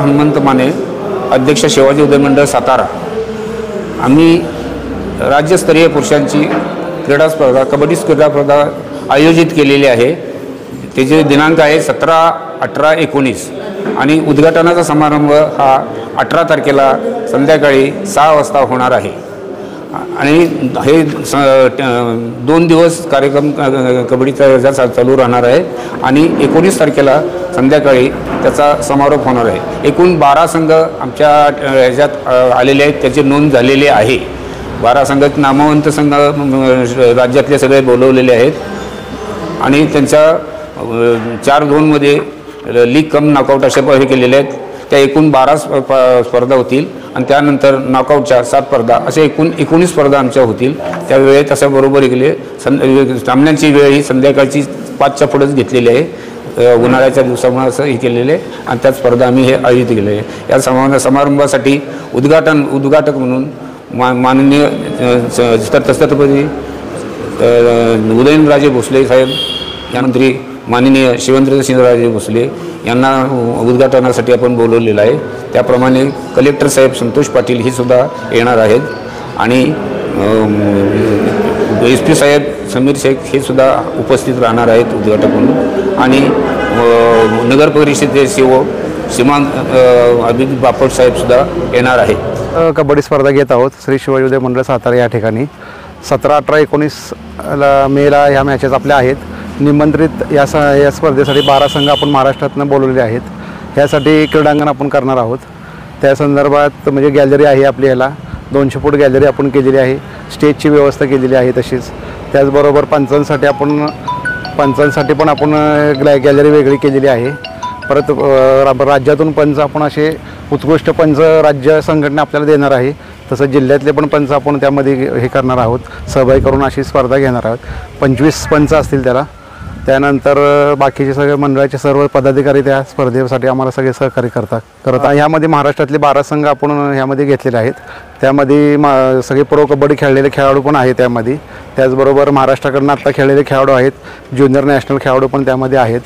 हनुमंत माने, अध्यक्ष शिवाजी उदय मंडळ सातारा। आम्ही राज्यस्तरीय पुरुषांची क्रीडा स्पर्धा, कबड्डी क्रीडा स्पर्धा आयोजित केलेली आहे। त्याचे दिनांक आहे 17, 18, 19 आणि उद्घाटनाचा समारंभ हा 18 तारखेला संध्याकाळी 6 वाजता होणार आहे। आणि हे 2 दिवस कार्यक्रम कबड्डीचा याचा चालू राहणार आहे आणि 19 तारखेला संध्याकाळी त्याचा समारोप होणार आहे। एकूण 12 संघ आमच्या ह्याच्यात आलेले आहेत, त्याची नोंद झालेली आहे। 12 संघ नामवंत संघ राज्यातले सगळे बोलवलेले आहेत आणि त्यांच्या 4-2मध्ये लीग कम नॉकआउट असे हे केलेले आहेत। त्या एकूण 12 स्पर्धा होतील आणि त्यानंतर नॉकआउटच्या 7 स्पर्धा, असे एकूण 19 स्पर्धा आमच्या होतील। त्या वेळेत अशा बरोबर गेले सामन्यांची वेळ ही संध्याकाळची 5च्या पुढेच घेतलेली आहे। उन्हाळ्याच्या दिवसामुळे असं हे केलेलं आहे आणि त्यात स्पर्धा आम्ही हे आयोजित केले आहे। या समारंभासाठी उद्घाटक म्हणून माननीय छत्रपती उदयनराजे भोसले साहेब, यानंतर माननीय शिवेंद्रसिंहराजे भोसले यांना उद्घाटनासाठी आपण बोलवलेलं आहे। त्याप्रमाणे कलेक्टर साहेब संतोष पाटील ही सुद्धा येणार आहेत आणि SP साहेब समीर शेख हे सुद्धा उपस्थित राहणार आहेत उद्घाटक म्हणून आणि नगर परिषदेचे CEO श्रीमान अभिजित बापट साहेब सुद्धा येणार आहेत। कबड्डी स्पर्धा घेत आहोत श्री शिवाजी उदय मंडळ सातारा या ठिकाणी। 17, 18, 19 मेला ह्या मॅचेस आपल्या आहेत। निमंत्रित या स्पर्धेसाठी 12 संघ आपण महाराष्ट्रातून बोलवलेले आहेत। ह्यासाठी क्रीडांगण आपण करणार आहोत। त्या संदर्भात म्हणजे गॅलरी आहे आपली, ह्याला 200 फूट गॅलरी आपण केलेली आहे। स्टेजची व्यवस्था केलेली आहे। तशीच त्याचबरोबर पंचांसाठी पण आपण गॅलरी वेगळी केलेली आहे। परत राज्यातून पंच आपण असे उत्कृष्ट पंच राज्य संघटना आपल्याला देणार आहे। तसंच जिल्ह्यातले पण पंच आपण त्यामध्ये हे करणार आहोत, सहभागी करून अशी स्पर्धा घेणार आहोत। 25 पंच असतील त्याला। त्यानंतर बाकीचे सगळे मंडळाचे सर्व पदाधिकारी त्या स्पर्धेसाठी आम्हाला सगळे सहकार्य करत आहे। ह्यामध्ये महाराष्ट्रातले 12 संघ आपण ह्यामध्ये घेतलेले आहेत। त्यामध्ये सगळे प्रो कबड्डी खेळलेले खेळाडू पण आहेत त्यामध्ये। त्याचबरोबर महाराष्ट्राकडून आत्ता खेळलेले खेळाडू आहेत, ज्युनियर नॅशनल खेळाडू पण त्यामध्ये आहेत।